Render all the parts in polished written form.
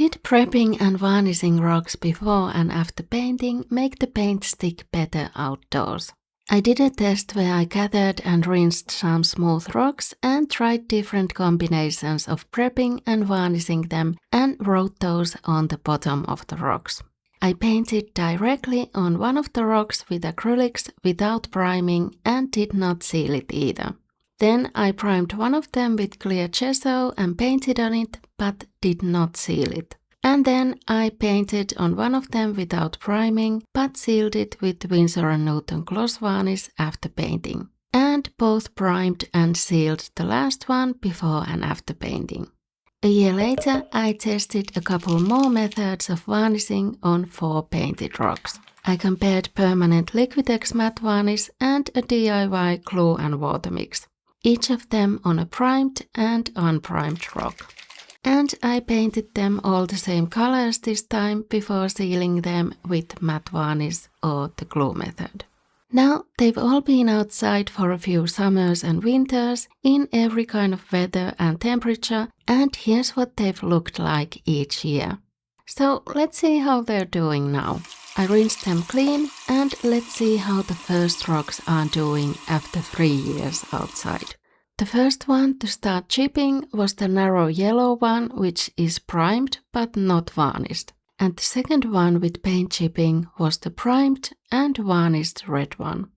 did prepping and varnishing rocks before and after painting make the paint stick better outdoors. I did a test where I gathered and rinsed some smooth rocks and tried different combinations of prepping and varnishing them and wrote those on the bottom of the rocks. I painted directly on one of the rocks with acrylics without priming and did not seal it either. Then I primed one of them with clear gesso and painted on it, but did not seal it. And then I painted on one of them without priming, but sealed it with Winsor & Newton gloss varnish after painting. And both primed and sealed the last one before and after painting. A year later, I tested a couple more methods of varnishing on 4 painted rocks. I compared permanent Liquitex matte varnish and a DIY glue and water mix, each of them on a primed and unprimed rock. And I painted them all the same colors this time before sealing them with matte varnish or the glue method. Now they've all been outside for a few summers and winters in every kind of weather and temperature, and here's what they've looked like each year. So let's see how they're doing now. I rinsed them clean and let's see how the first rocks are doing after 3 years outside. The first one to start chipping was the narrow yellow one, which is primed but not varnished. And the second one with paint chipping was the primed and varnished red one.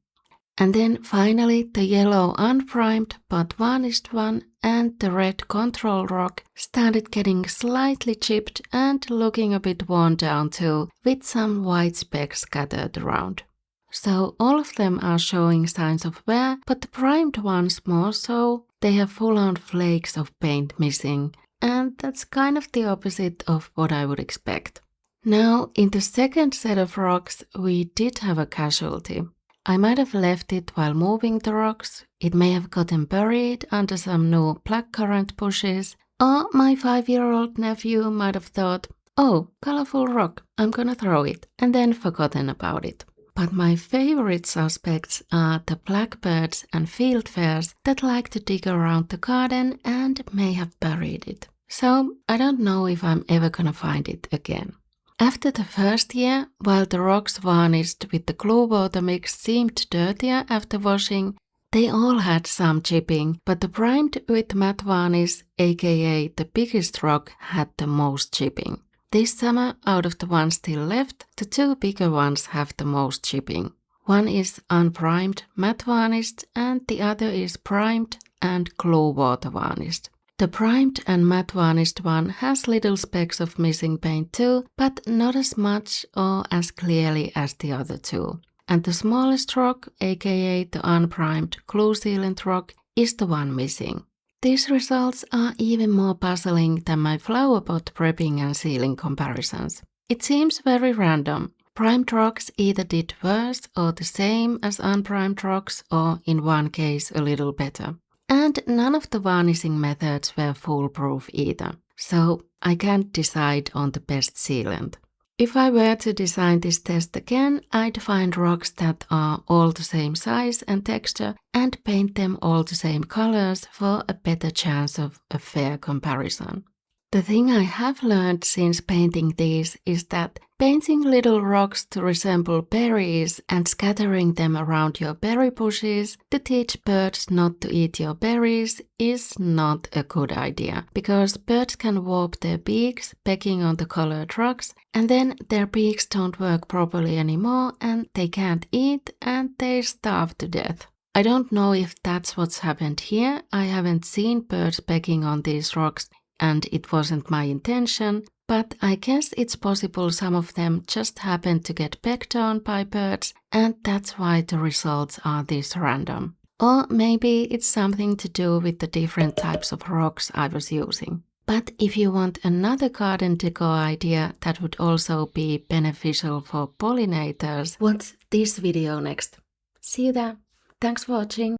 And then finally the yellow unprimed but varnished one and the red control rock started getting slightly chipped and looking a bit worn down too, with some white specks scattered around. So all of them are showing signs of wear, but the primed ones more so. They have full-on flakes of paint missing, and that's kind of the opposite of what I would expect. Now, in the second set of rocks, we did have a casualty. I might have left it while moving the rocks, it may have gotten buried under some new blackcurrant bushes, or my 5-year-old nephew might have thought, oh, colorful rock, I'm gonna throw it, and then forgotten about it. But my favorite suspects are the blackbirds and fieldfares that like to dig around the garden and may have buried it. So I don't know if I'm ever gonna find it again. After the first year, while the rocks varnished with the glue water mix seemed dirtier after washing, they all had some chipping, but the primed with matte varnish, aka the biggest rock, had the most chipping. This summer, out of the ones still left, the 2 bigger ones have the most chipping. One is unprimed matte varnished and the other is primed and glue water varnished. The primed and matte varnished one has little specks of missing paint too, but not as much or as clearly as the other 2. And the smallest rock, aka the unprimed glue sealant rock, is the one missing. These results are even more puzzling than my flower pot prepping and sealing comparisons. It seems very random. Primed rocks either did worse or the same as unprimed rocks, or in one case a little better. And none of the varnishing methods were foolproof either. So I can't decide on the best sealant. If I were to design this test again, I'd find rocks that are all the same size and texture and paint them all the same colors for a better chance of a fair comparison. The thing I have learned since painting these is that painting little rocks to resemble berries and scattering them around your berry bushes to teach birds not to eat your berries is not a good idea, because birds can warp their beaks pecking on the colored rocks, and then their beaks don't work properly anymore and they can't eat and they starve to death. I don't know if that's what's happened here. I haven't seen birds pecking on these rocks, and it wasn't my intention, but I guess it's possible some of them just happened to get pecked on by birds, and that's why the results are this random. Or maybe it's something to do with the different types of rocks I was using. But if you want another garden decor idea that would also be beneficial for pollinators, watch this video next. See you there. Thanks for watching.